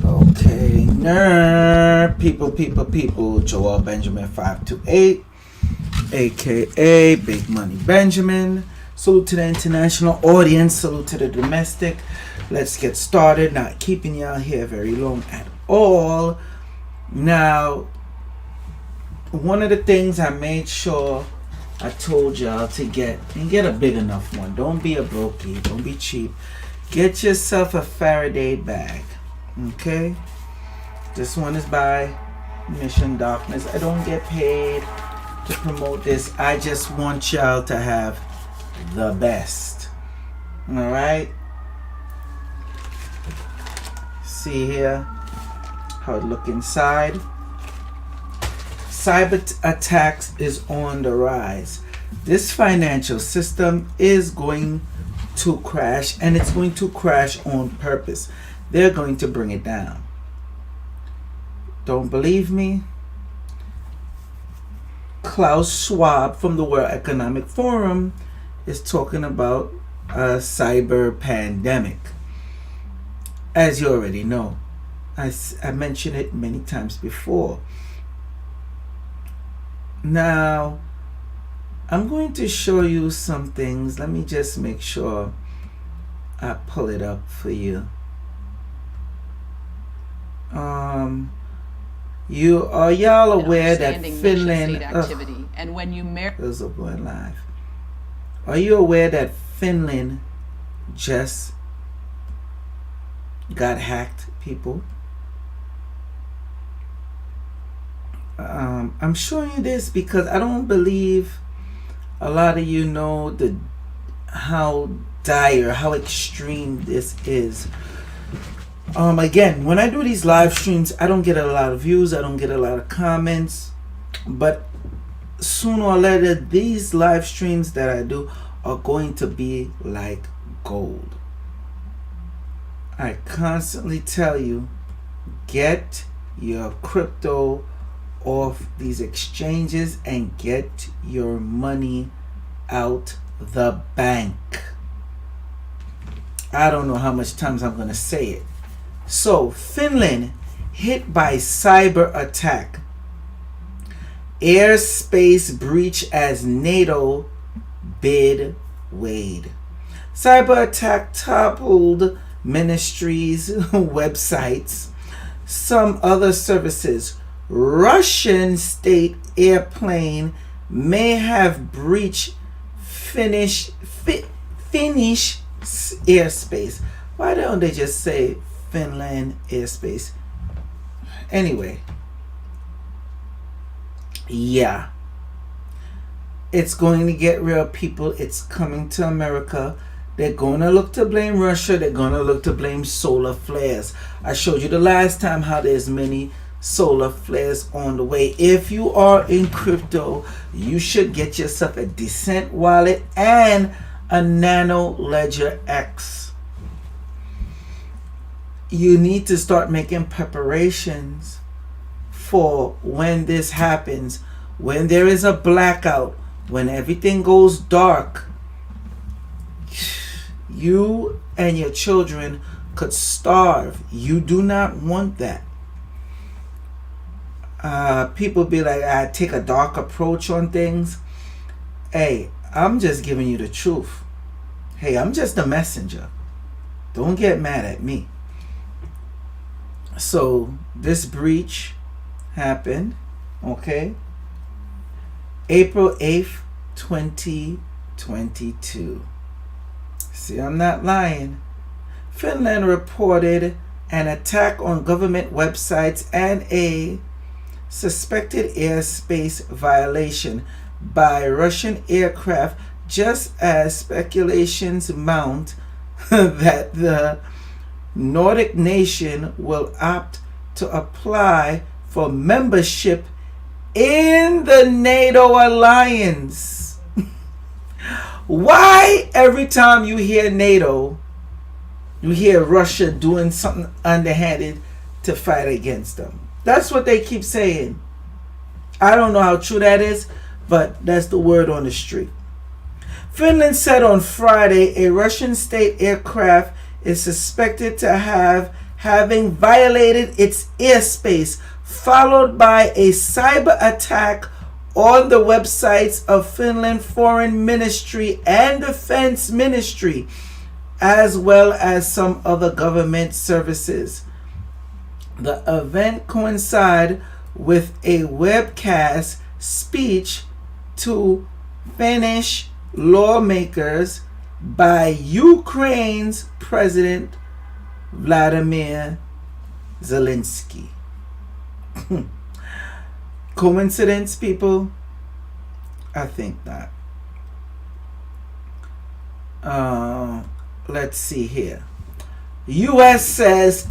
Okay, people. Joel Benjamin 528, aka Big Money Benjamin. Salute to the international audience. Salute to the domestic. Let's get started. Not keeping y'all here very long at all. Now, one of the things I made sure I told y'all to get a big enough one. Don't be a brokey. Don't be cheap. Get yourself a Faraday bag. Okay? This one is by Mission Darkness. I don't get paid to promote this. I just want y'all to have the best. Alright? See here how it look inside. Cyber attacks is on the rise. This financial system is going to crash, and it's going to crash on purpose. They're going to bring it down. Don't believe me? Klaus Schwab from the World Economic Forum is talking about a cyber pandemic. As you already know, I mentioned it many times before. Now, I'm going to show you some things. Let me just make sure I pull it up for you. Y'all aware that Finland? And when you those are going live. Are you aware that Finland just got hacked, people? I'm showing you this because I don't believe a lot of you know how dire, how extreme this is. Again, when I do these live streams, I don't get a lot of views, I don't get a lot of comments, but sooner or later, these live streams that I do are going to be like gold. I constantly tell you, get your crypto off these exchanges and get your money out the bank. I don't know how much times I'm going to say it. So, Finland hit by cyber attack. Airspace breach as NATO bid weighed. Cyber attack toppled ministries, websites, some other services. Russian state airplane may have breached Finnish airspace. Why don't they just say Finland airspace? Anyway, yeah, it's going to get real, people. It's coming to America. They're going to look to blame Russia. They're going to look to blame solar flares. I showed you the last time how there's many solar flares on the way. If you are in crypto, you should get yourself a decent wallet and a Nano Ledger X. You need to start making preparations for when this happens, when there is a blackout, when everything goes dark. You and your children could starve. You do not want that. People be like, I take a dark approach on things. Hey, I'm just giving you the truth. Hey, I'm just a messenger. Don't get mad at me. So, this breach happened, okay? April 8th, 2022. See, I'm not lying. Finland reported an attack on government websites and a suspected airspace violation by Russian aircraft, just as speculations mount that the Nordic nation will opt to apply for membership in the NATO alliance. Why every time you hear NATO, you hear Russia doing something underhanded to fight against them? That's what they keep saying. I don't know how true that is, but that's the word on the street. Finland said on Friday a Russian state aircraft is suspected to having violated its airspace, followed by a cyber attack on the websites of Finland Foreign Ministry and Defense Ministry, as well as some other government services. The event coincided with a webcast speech to Finnish lawmakers by Ukraine's President Vladimir Zelensky. Coincidence, people? I think not. Let's see here. U.S. says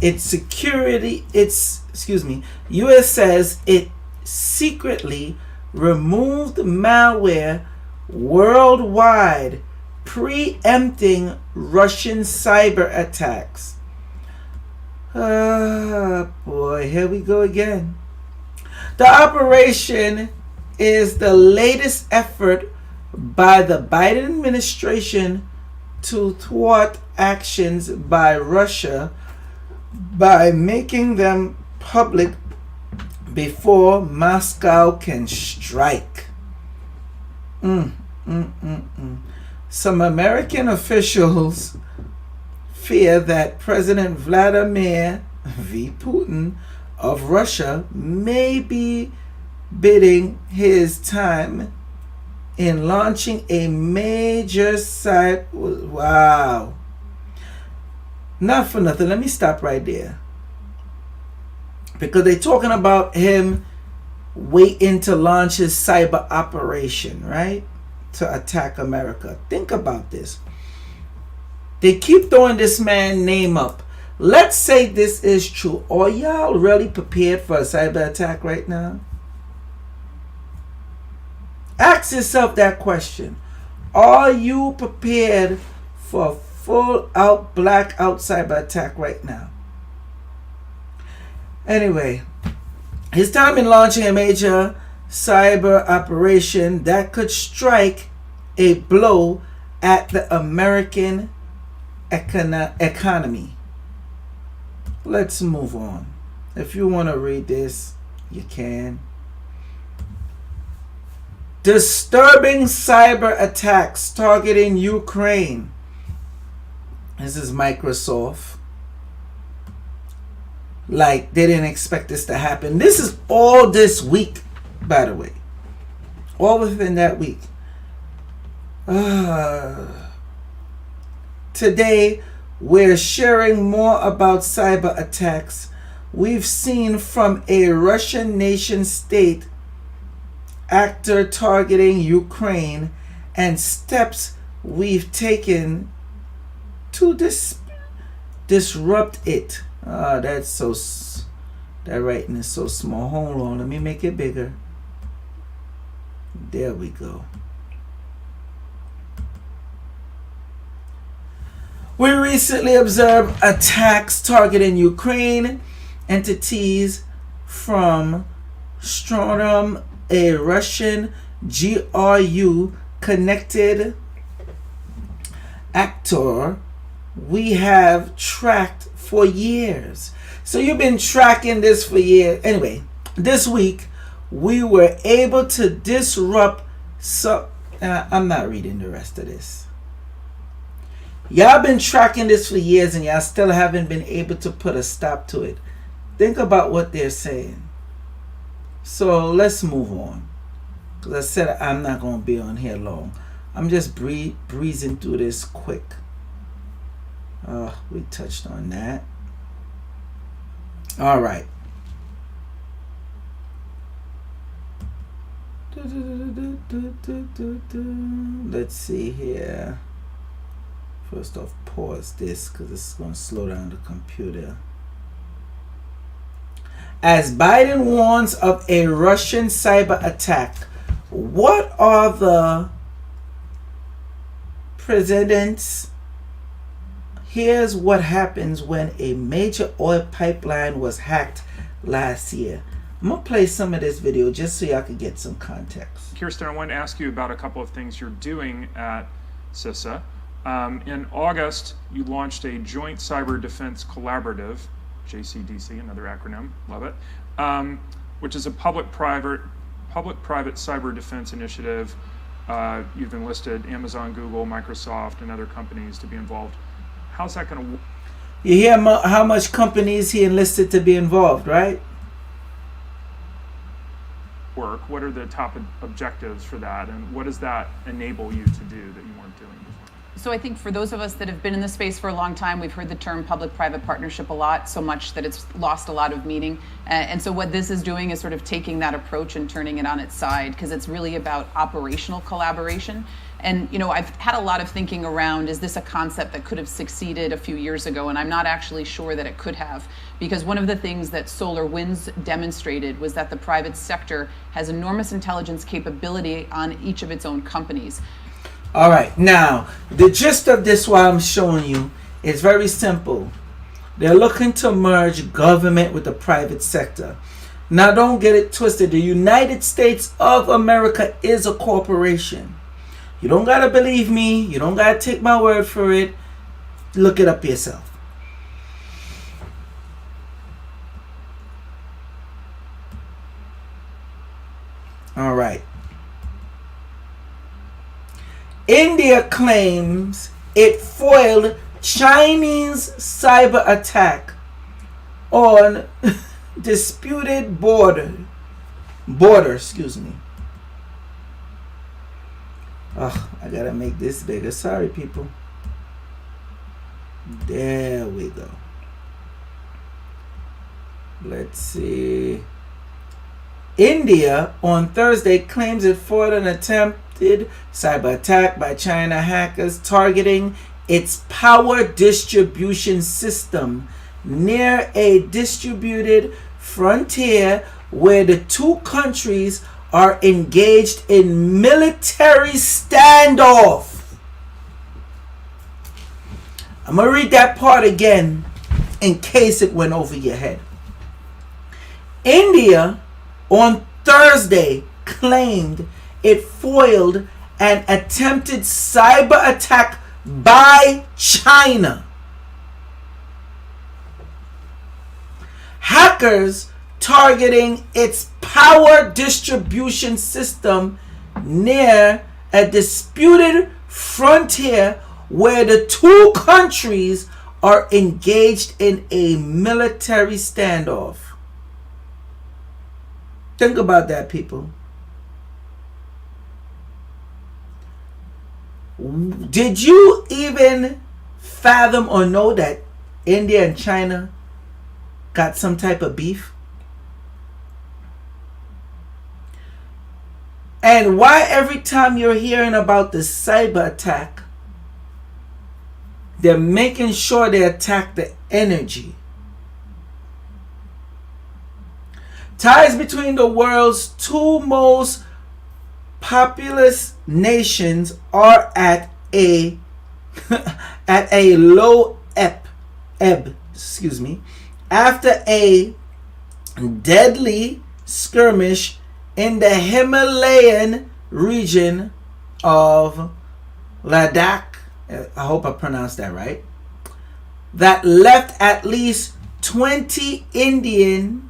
U.S. says it secretly removed malware worldwide, preempting Russian cyber attacks. Boy, here we go again. The operation is the latest effort by the Biden administration to thwart actions by Russia by making them public before Moscow can strike. Some American officials fear that President Vladimir V. Putin of Russia may be biding his time in launching a major site. Wow. Not for nothing. Let me stop right there. Because they're talking about him waiting to launch his cyber operation, right? To attack America. Think about this. They keep throwing this man's name up. Let's say this is true. Are y'all really prepared for a cyber attack right now? Ask yourself that question. Are you prepared for a full out blackout cyber attack right now? Anyway, his time in launching a major cyber operation that could strike a blow at the American economy. Let's move on. If you want to read this, you can. Disturbing cyber attacks targeting Ukraine. This is Microsoft. Like, they didn't expect this to happen. This is all this week, by the way. All within that week. Today, we're sharing more about cyber attacks we've seen from a Russian nation state actor targeting Ukraine and steps we've taken to disrupt it. That writing is so small. Hold on, let me make it bigger. There we go. We recently observed attacks targeting Ukraine entities from Stronum, a Russian GRU connected actor we have tracked for years. So you've been tracking this for years. Anyway, this week we were able to disrupt I'm not reading the rest of this. Y'all been tracking this for years and y'all still haven't been able to put a stop to it. Think about what they're saying. So let's move on. Because I said I'm not going to be on here long. I'm just breezing through this quick. We touched on that. All right. Let's see here. First off, pause this because it's going to slow down the computer. As Biden warns of a Russian cyber attack, what are the precedents? Here's what happens when a major oil pipeline was hacked last year. I'm going to play some of this video just so y'all can get some context. Kirsten, I wanted to ask you about a couple of things you're doing at CISA. In August, you launched a Joint Cyber Defense Collaborative, JCDC, another acronym, love it, which is a public-private cyber defense initiative. You've enlisted Amazon, Google, Microsoft, and other companies to be involved. How's that going to work? You hear how much companies he enlisted to be involved, right? What are the top objectives for that, and what does that enable you to do that you weren't doing before? So I think for those of us that have been in the space for a long time, we've heard the term public-private partnership a lot, so much that it's lost a lot of meaning. And so what this is doing is sort of taking that approach and turning it on its side, because it's really about operational collaboration. And I've had a lot of thinking around, is this a concept that could have succeeded a few years ago? And I'm not actually sure that it could have, because one of the things that SolarWinds demonstrated was that the private sector has enormous intelligence capability on each of its own companies. All right, now the gist of this, what I'm showing you, is very simple. They're looking to merge government with the private sector. Now, don't get it twisted. The United States of America is a corporation. You don't gotta believe me. You don't gotta take my word for it. Look it up yourself. All right. India claims it foiled Chinese cyber attack on disputed border. Excuse me. Oh, I gotta make this bigger. Sorry, people. There we go. Let's see. India on Thursday claims it foiled an attempted cyber attack by China hackers targeting its power distribution system near a disputed frontier where the two countries are engaged in military standoff. I'm going to read that part again in case it went over your head. India on Thursday claimed it foiled an attempted cyber attack by China. Hackers targeting its power distribution system near a disputed frontier where the two countries are engaged in a military standoff. Think about that, people. Did you even fathom or know that India and China got some type of beef? And why every time you're hearing about the cyber attack, they're making sure they attack the energy? Ties between the world's two most populous nations are at a low ebb, after a deadly skirmish in the Himalayan region of Ladakh, I hope I pronounced that right, that left at least 20 Indian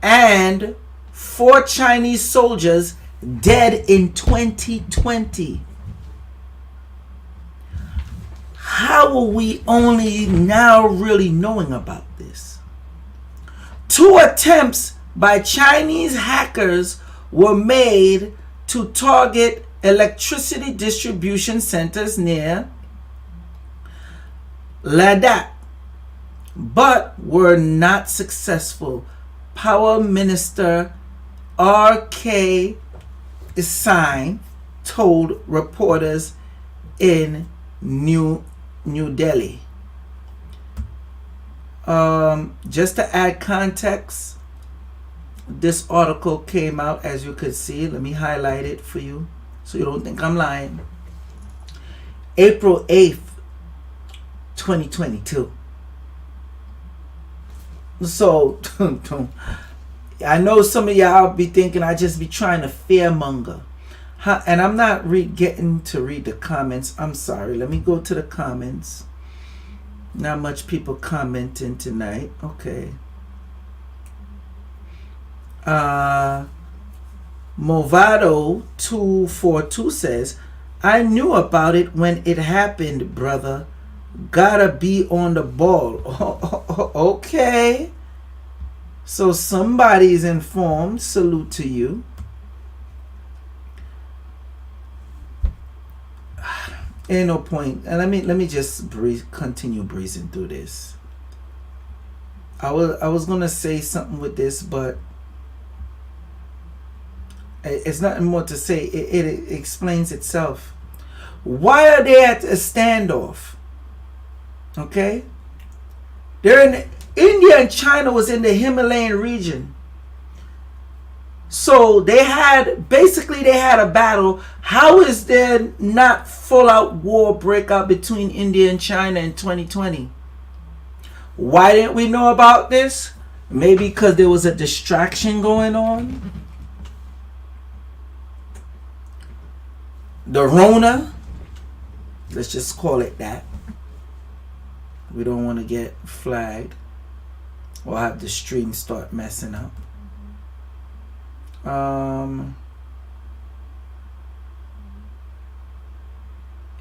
and 4 Chinese soldiers dead in 2020. How are we only now really knowing about this? 2 attempts by Chinese hackers were made to target electricity distribution centers near Ladakh, but were not successful. Power Minister R.K. Singh told reporters in New Delhi. Just to add context, this article came out, as you could see. Let me highlight it for you so you don't think I'm lying. April 8th, 2022. So, I know some of y'all be thinking I just be trying to fearmonger. And I'm not getting to read the comments. I'm sorry. Let me go to the comments. Not much people commenting tonight. Okay. Movado 242 says, I knew about it when it happened, brother. Gotta be on the ball. Okay. So somebody's informed. Salute to you. Ain't no point. And let me just continue breezing through this. I was gonna say something with this, but it's nothing more to say. It explains itself. Why are they at a standoff? Okay, they're in India and China was in the Himalayan region. So they had a battle. How is there not full out war breakout between India and China in 2020? Why didn't we know about this? Maybe because there was a distraction going on. The Rona. Let's just call it that. We don't want to get flagged or have the stream start messing up.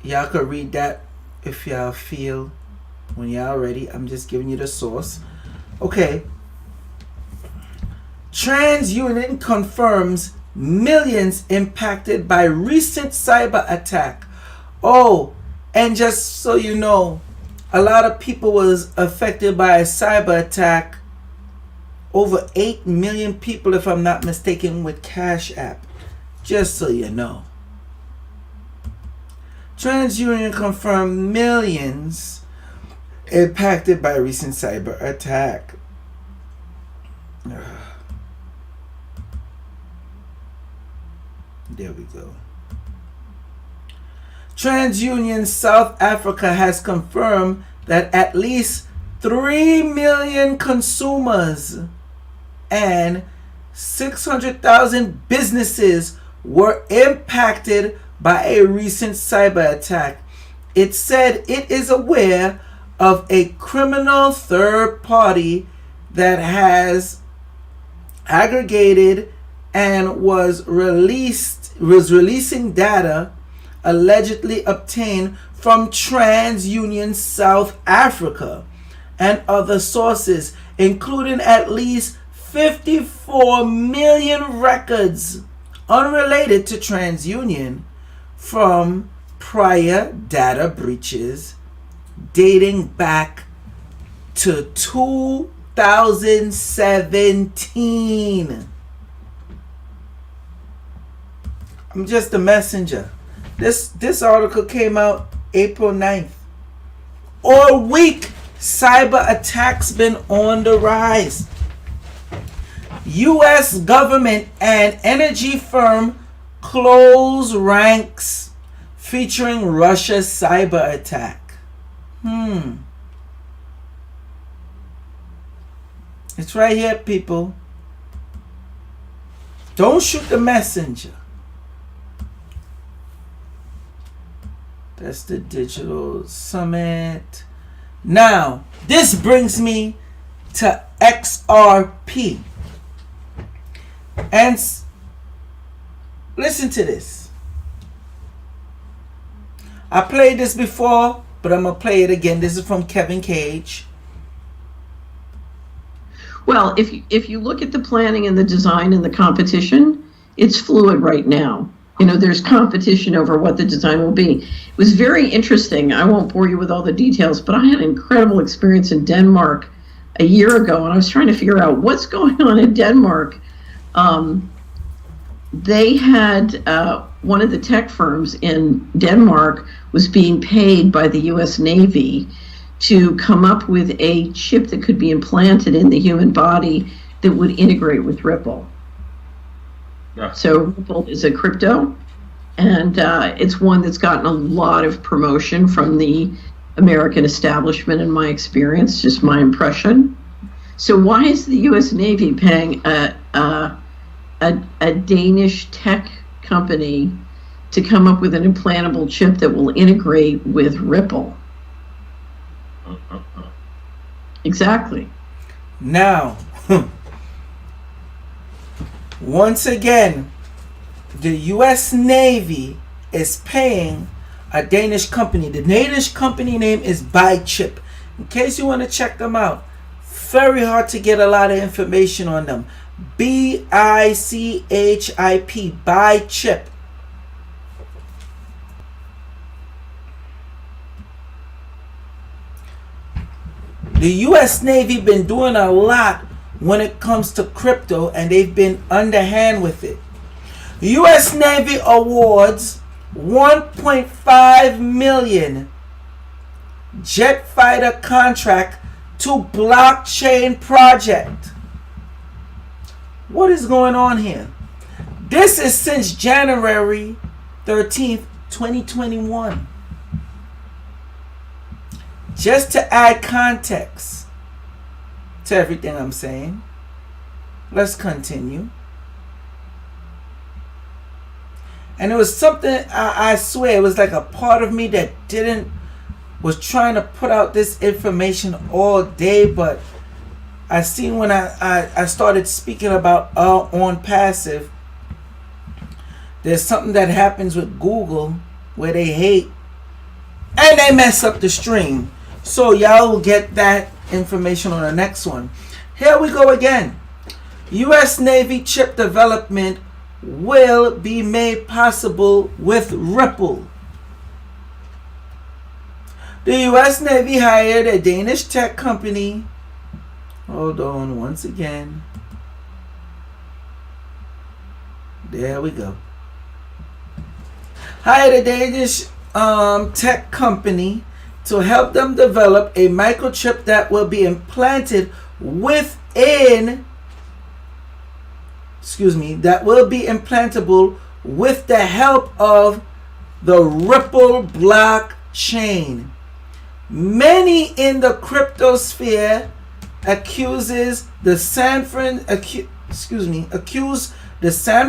Y'all could read that if y'all feel when y'all ready. I'm just giving you the source. Okay. TransUnion confirms millions impacted by recent cyber attack. Oh, and just so you know, a lot of people was affected by a cyber attack. Over 8 million people, if I'm not mistaken, with Cash App. Just so you know. TransUnion confirmed millions impacted by recent cyber attack. There we go. TransUnion South Africa has confirmed that at least 3 million consumers and 600,000 businesses were impacted by a recent cyber attack. It said it is aware of a criminal third party that has aggregated and was releasing data allegedly obtained from TransUnion South Africa and other sources, including at least 54 million records unrelated to TransUnion from prior data breaches dating back to 2017. I'm just a messenger. This article came out April 9th. All week, cyber attacks been on the rise. U.S. government and energy firm close ranks featuring Russia's cyber attack. It's right here, people. Don't shoot the messenger. That's the digital summit. Now, this brings me to XRP. And listen to this. I played this before, but I'm going to play it again. This is from Kevin Cage. Well, if you look at the planning and the design and the competition, it's fluid right now. You know, there's competition over what the design will be. It was very interesting. I won't bore you with all the details, but I had an incredible experience in Denmark a year ago, and I was trying to figure out what's going on in Denmark. They had one of the tech firms in Denmark was being paid by the U.S. Navy to come up with a chip that could be implanted in the human body that would integrate with Ripple. Yeah. So Ripple is a crypto, and it's one that's gotten a lot of promotion from the American establishment, in my experience, just my impression. So why is the U.S. Navy paying a Danish tech company to come up with an implantable chip that will integrate with Ripple. Exactly. Now, once again, the U.S. Navy is paying a Danish company. The Danish company name is BiChip. In case you want to check them out, very hard to get a lot of information on them. BICHIP, BiChip. The U.S. Navy been doing a lot when it comes to crypto, and they've been underhand with it. The U.S. Navy awards 1.5 million jet fighter contract to blockchain project. What is going on here? This is since January 13th, 2021. Just to add context to everything I'm saying, let's continue. And it was something, I swear, it was like a part of me that was trying to put out this information all day, but I seen when I started speaking about on passive, there's something that happens with Google where they hate and they mess up the stream. So y'all will get that information on the next one. Here we go again. U.S. Navy chip development will be made possible with Ripple. The U.S. Navy hired a Danish tech company. Hold on once again. There we go. Hired a Danish tech company to help them develop a microchip that will be implanted that will be implantable with the help of the Ripple blockchain. Many in the crypto sphere accuse the San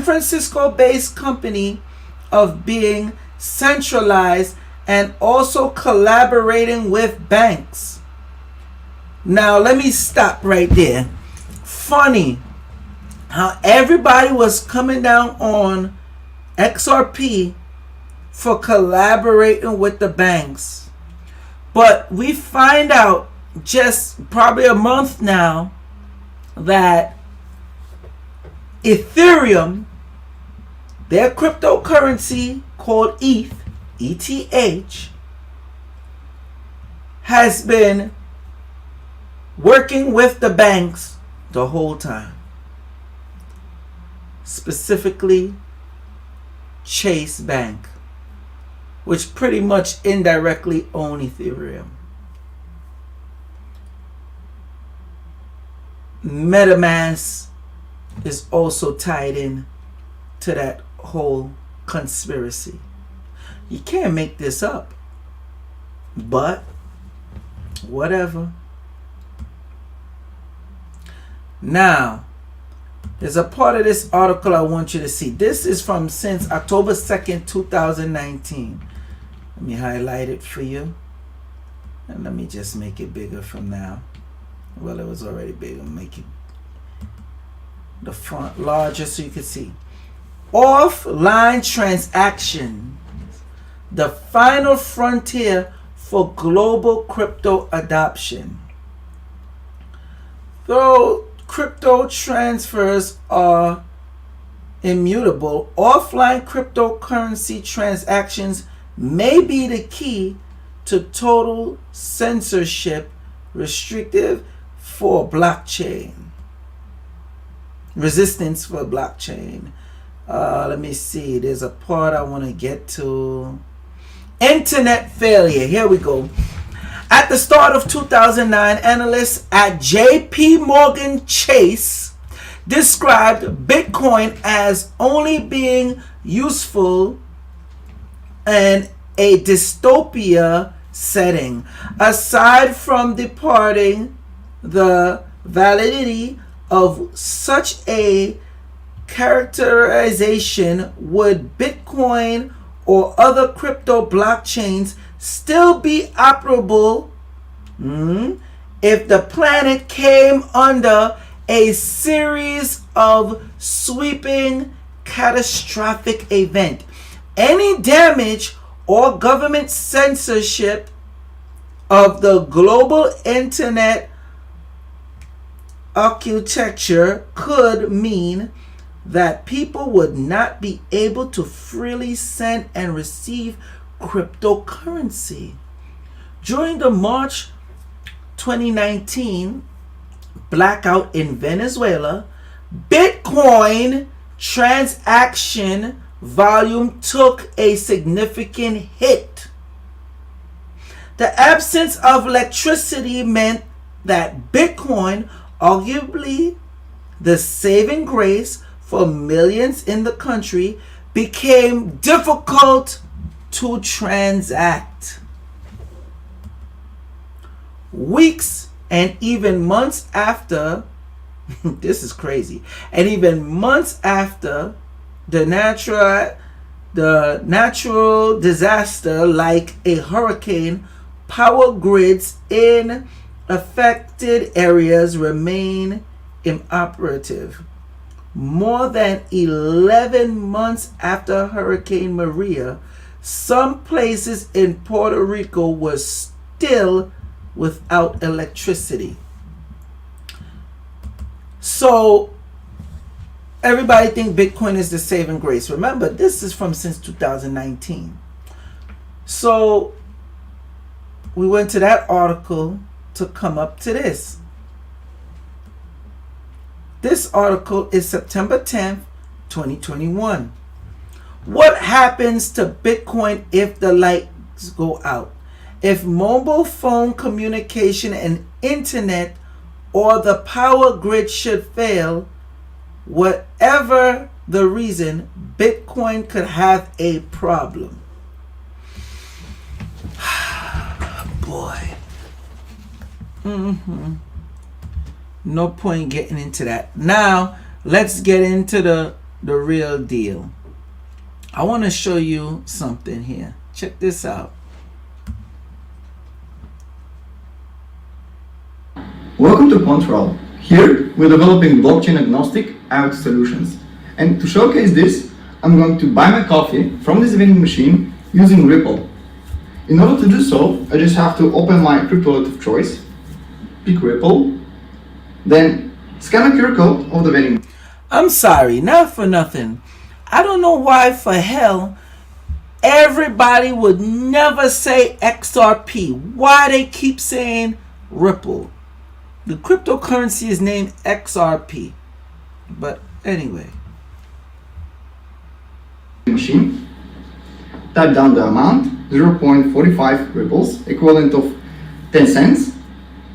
Francisco-based company of being centralized and also collaborating with banks. Now let me stop right there. Funny how everybody was coming down on XRP for collaborating with the banks. But we find out just probably a month now that Ethereum, their cryptocurrency called ETH, has been working with the banks the whole time. Specifically, Chase Bank, which pretty much indirectly own Ethereum. MetaMask is also tied in to that whole conspiracy. You can't make this up. But whatever. Now, there's a part of this article I want you to see. This is from since October 2nd, 2019. Let me highlight it for you. And let me just make it bigger from now. Well, it was already big. I'll make it the font larger so you can see. Offline transaction, the final frontier for global crypto adoption. Though crypto transfers are immutable, offline cryptocurrency transactions may be the key to total censorship restrictive for blockchain. Resistance for blockchain. Let me see. There's a part I want to get to. Internet failure. Here we go. At the start of 2009, analysts at JP Morgan Chase described Bitcoin as only being useful in a dystopia setting. Aside from departing the validity of such a characterization, would Bitcoin or other crypto blockchains still be operable if the planet came under a series of sweeping catastrophic event. Any damage or government censorship of the global internet architecture could mean that people would not be able to freely send and receive cryptocurrency. During the March 2019 blackout in Venezuela, Bitcoin transaction volume took a significant hit. The absence of electricity meant that Bitcoin, arguably the saving grace for millions in the country, became difficult to transact. Weeks and even months after, this is crazy, and even months after the natural disaster like a hurricane, power grids in affected areas remain inoperative. More than 11 months after Hurricane Maria, some places in Puerto Rico were still without electricity. So everybody think Bitcoin is the saving grace. Remember, this is from since 2019. So we went to that article to come up to this. This article is September 10th, 2021. What happens to Bitcoin if the lights go out? If mobile phone communication and internet or the power grid should fail, whatever the reason, Bitcoin could have a problem. Boy. No point getting into that. Now, let's get into the real deal. I want to show you something here. Check this out. Welcome to Control. Here, we're developing blockchain agnostic IoT solutions. And to showcase this, I'm going to buy my coffee from this vending machine using Ripple. In order to do so, I just have to open my crypto wallet of choice, pick Ripple, then scan the QR code of the vending machine. I'm sorry, not for nothing. I don't know why for hell everybody would never say XRP. Why they keep saying Ripple? The cryptocurrency is named XRP. But anyway. Machine. Type down the amount, 0.45 ripples, equivalent of 10 cents.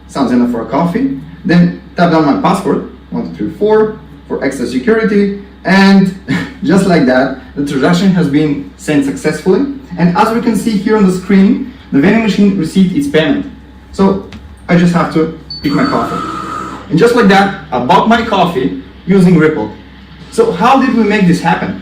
Sounds enough for a coffee. Then type down my password, 1234, for extra security. And just like that, the transaction has been sent successfully. And as we can see here on the screen, the vending machine received its payment. So I just have to pick my coffee. And just like that, I bought my coffee using Ripple. So how did we make this happen?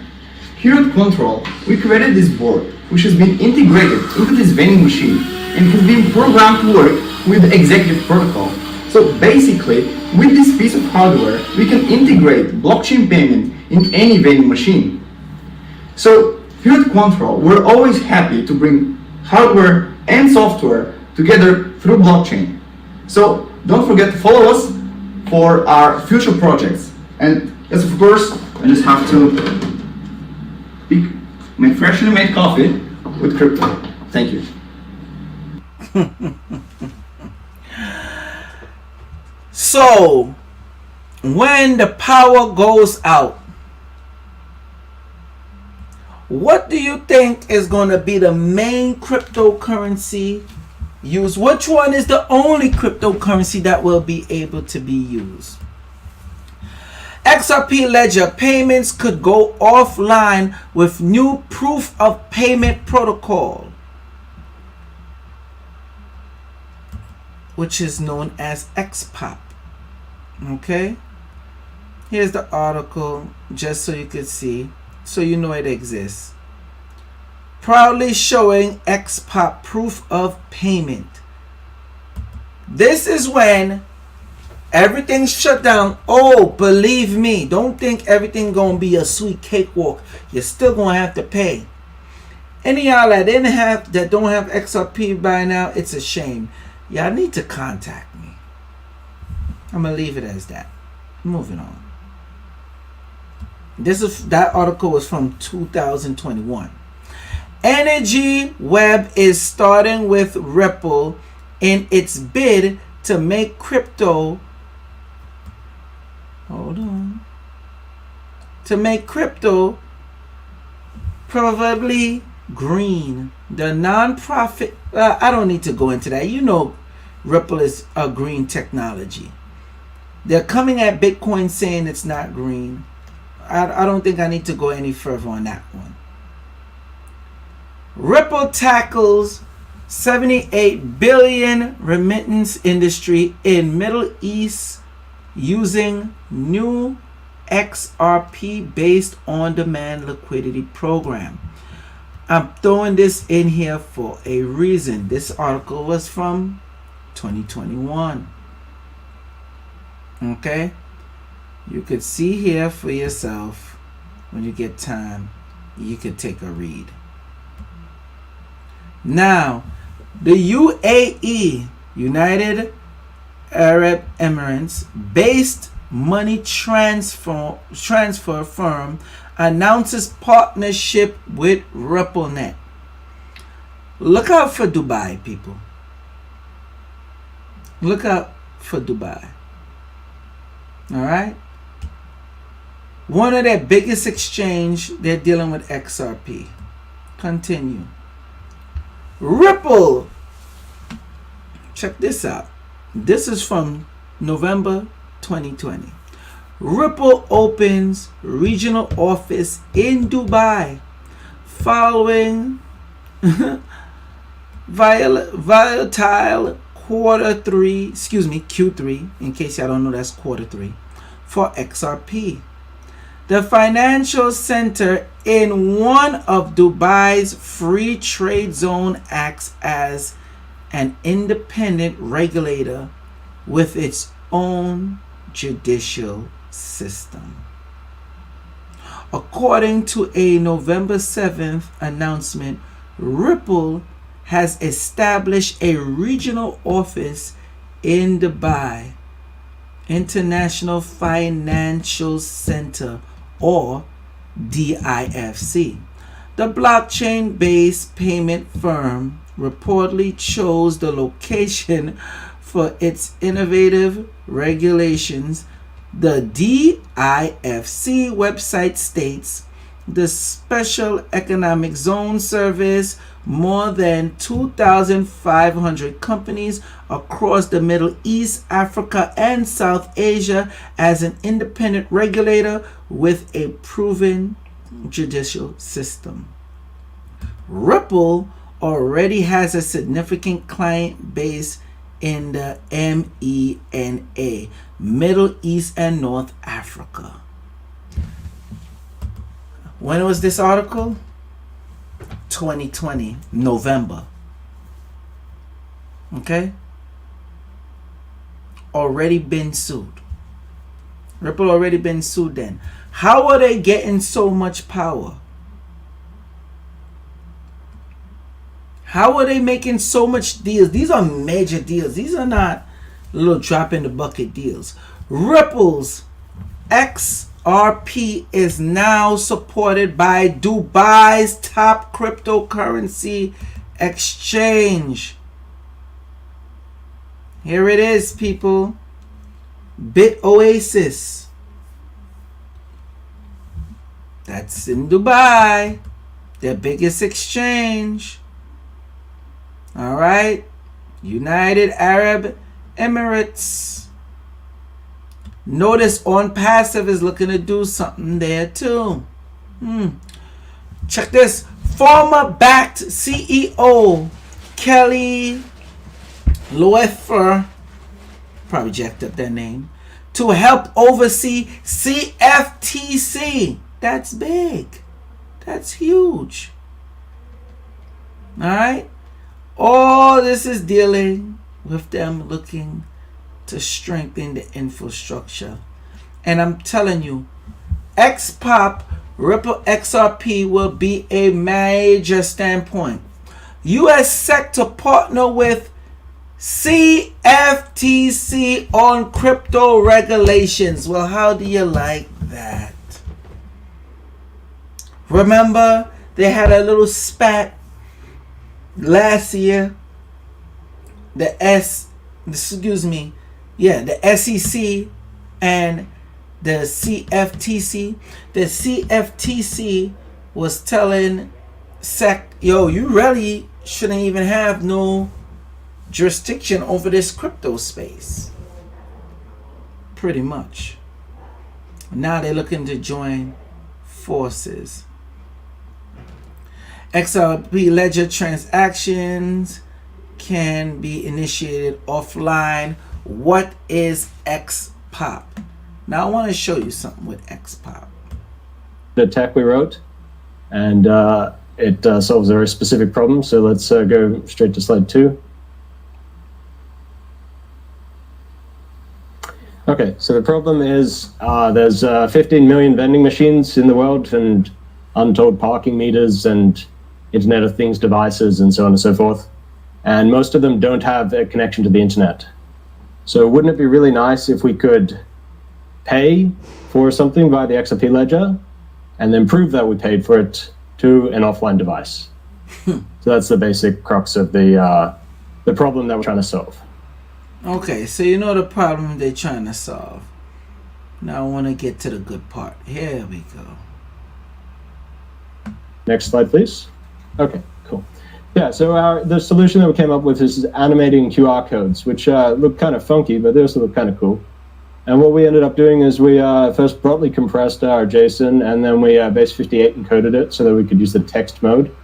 Here at Control, we created this board, which has been integrated into this vending machine and has been programmed to work with the executive protocol. So basically, with this piece of hardware, we can integrate blockchain payment in any vending machine. So here at Control, we're always happy to bring hardware and software together through blockchain. So don't forget to follow us for our future projects. And yes, of course, I just have to pick my freshly made coffee with crypto. Thank you. So, when the power goes out, what do you think is going to be the main cryptocurrency used? Which one is the only cryptocurrency that will be able to be used? XRP ledger payments could go offline with new proof of payment protocol, which is known as XPOP. Okay, here's the article just so you could see, so you know it exists. proudly showing XPOP proof of payment. This is when everything's shut down. Oh, believe me, don't think everything gonna be a sweet cakewalk. You're still gonna have to pay. Any of y'all that don't have XRP by now, it's a shame. Y'all need to contact me. I'm gonna leave it as that. Moving on. That article was from 2021. Energy Web is starting with Ripple in its bid to make crypto. Hold on. To make crypto probably green. The non-profit. I don't need to go into that. You know, Ripple is a green technology. They're coming at Bitcoin saying it's not green. I don't think I need to go any further on that one. Ripple tackles 78 billion remittance industry in Middle East using new XRP based on demand liquidity program. I'm throwing this in here for a reason. This article was from 2021. Okay? You could see here for yourself when you get time. You could take a read. Now, the UAE, United Arab Emirates, based money transfer firm announces partnership with RippleNet. Look out for Dubai, people. Look out for Dubai. All right? One of their biggest exchange, they're dealing with XRP. Continue. Ripple. Check this out. This is from November 2020. Ripple opens regional office in Dubai following volatile Q3, in case y'all don't know, that's Q3 for XRP. The financial center in one of Dubai's free trade zone acts as an independent regulator with its own judicial system. According to a November 7th announcement, Ripple has established a regional office in Dubai International Financial Center, or DIFC. The blockchain-based payment firm reportedly chose the location for its innovative regulations. The DIFC website states the Special Economic Zone service more than 2,500 companies across the Middle East, Africa, and South Asia as an independent regulator with a proven judicial system. Ripple already has a significant client base in the MENA, Middle East and North Africa. When was this article? 2020, November. Okay? Already been sued. Ripple already been sued then. How are they getting so much power? How are they making so much deals? These are major deals. These are not little drop in the bucket deals. Ripple's XRP is now supported by Dubai's top cryptocurrency exchange. Here it is, people. BitOasis. That's in Dubai. Their biggest exchange. All right. United Arab Emirates. Notice On Passive is looking to do something there too. Check this. Former backed CEO Kelly Loeffler, probably jacked up that name, to help oversee CFTC. That's big. That's huge. Alright? All this is dealing with them looking to strengthen the infrastructure. And I'm telling you, XPOP, Ripple XRP will be a major standpoint. US sector partner with CFTC on crypto regulations. Well, how do you like that? Remember, they had a little spat last year. The SEC and the CFTC. The CFTC was telling SEC, yo, you really shouldn't even have no jurisdiction over this crypto space. Pretty much. Now they're looking to join forces. XRP ledger transactions can be initiated offline. What is XPOP? Now I want to show you something with XPOP. The tech we wrote, and it solves a very specific problem. So let's go straight to slide 2. Okay, so the problem is there's 15 million vending machines in the world and untold parking meters and Internet of Things devices and so on and so forth. And most of them don't have a connection to the internet. So wouldn't it be really nice if we could pay for something via the XRP ledger and then prove that we paid for it to an offline device? So that's the basic crux of the problem that we're trying to solve. Okay, so you know the problem they're trying to solve. Now I want to get to the good part. Here we go. Next slide, please. Okay, cool. Yeah, so the solution that we came up with is animating QR codes, which look kind of funky, but they also look kind of cool. And what we ended up doing is we first broadly compressed our JSON, and then we base58 encoded it so that we could use the text mode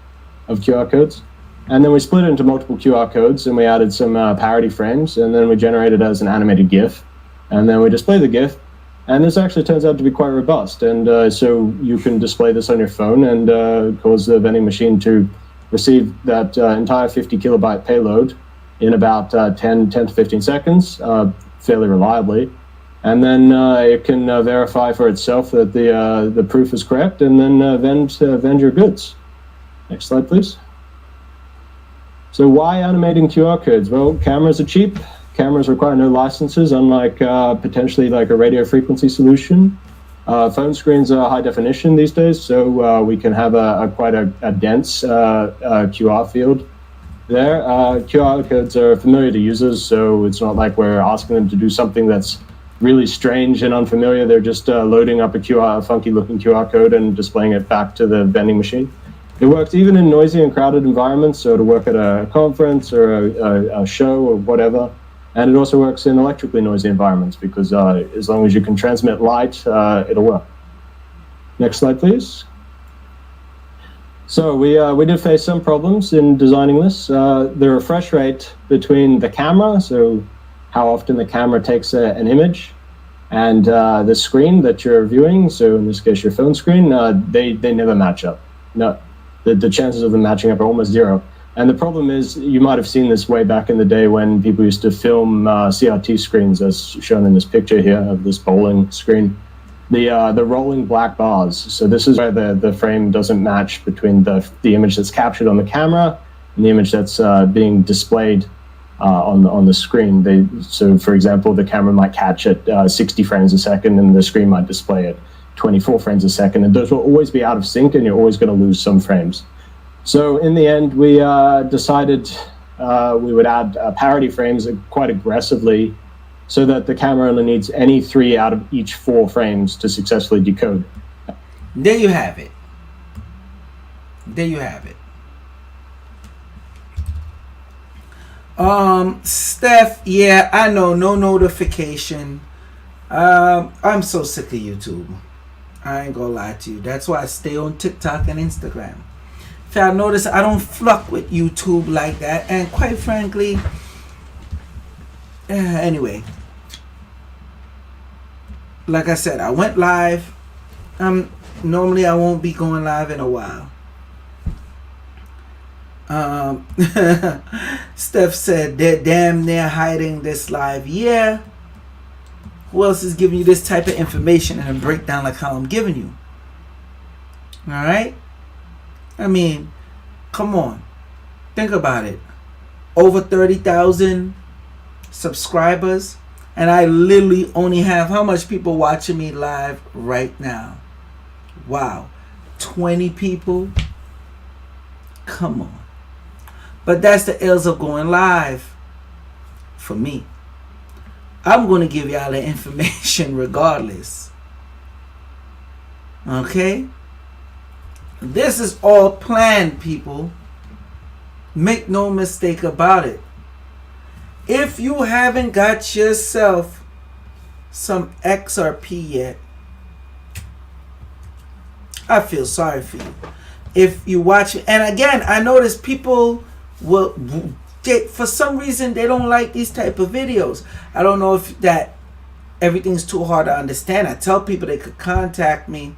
of QR codes. And then we split it into multiple QR codes, and we added some parity frames, and then we generated it as an animated GIF. And then we display the GIF, and this actually turns out to be quite robust. And so you can display this on your phone and cause the vending machine to receive that entire 50 kilobyte payload in about 10 to 15 seconds, fairly reliably. And then it can verify for itself that the proof is correct, and then vend your goods. Next slide, please. So why animating QR codes? Well, cameras are cheap. Cameras require no licenses, unlike potentially like a radio frequency solution. Phone screens are high definition these days, so we can have quite a dense QR field there. QR codes are familiar to users, so it's not like we're asking them to do something that's really strange and unfamiliar. They're just loading up a funky looking QR code and displaying it back to the vending machine. It works even in noisy and crowded environments, so to work at a conference or a show or whatever. And it also works in electrically noisy environments because as long as you can transmit light, it'll work. Next slide, please. So we did face some problems in designing this. The refresh rate between the camera, so how often the camera takes an image, and the screen that you're viewing, so in this case your phone screen, they never match up. No, the chances of them matching up are almost zero. And the problem is, you might have seen this way back in the day when people used to film CRT screens, as shown in this picture here of this bowling screen. The rolling black bars. So this is where the frame doesn't match between the image that's captured on the camera and the image that's being displayed on the screen. So for example, the camera might catch at 60 frames a second and the screen might display at 24 frames a second. And those will always be out of sync and you're always going to lose some frames. So in the end, we decided we would add parity frames quite aggressively so that the camera only needs any 3 out of each 4 frames to successfully decode. There you have it. There you have it. Steph, yeah, I know, no notification. I'm so sick of YouTube. I ain't gonna lie to you. That's why I stay on TikTok and Instagram. If I notice, I don't fuck with YouTube like that, and quite frankly, anyway, like I said, I went live. Normally I won't be going live in a while. Steph said they're damn near hiding this live. Yeah. Who else is giving you this type of information and a breakdown like how I'm giving you? Alright? I mean, come on. Think about it. Over 30,000 subscribers. And I literally only have how much people watching me live right now? Wow. 20 people? Come on. But that's the ills of going live for me. I'm going to give y'all the information regardless. Okay? This is all planned, people. Make no mistake about it. If you haven't got yourself some XRP yet, I feel sorry for you. If you watch it, and again, I notice people will, for some reason, they don't like these type of videos. I don't know if that everything's too hard to understand. I tell people they could contact me.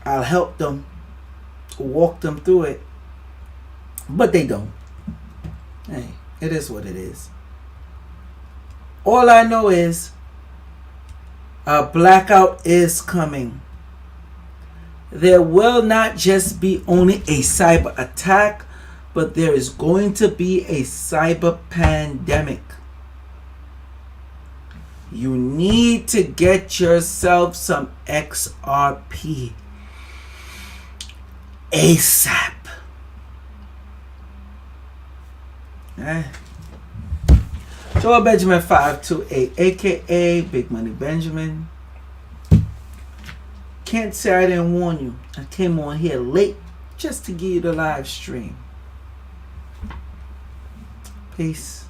I'll help them, walk them through it, but they don't. Hey, it is what it is. All I know is a blackout is coming. There will not just be only a cyber attack, but there is going to be a cyber pandemic. You need to get yourself some XRP ASAP. Joel Benjamin 528, aka Big Money Benjamin. Can't say I didn't warn you. I came on here late just to give you the live stream. Peace.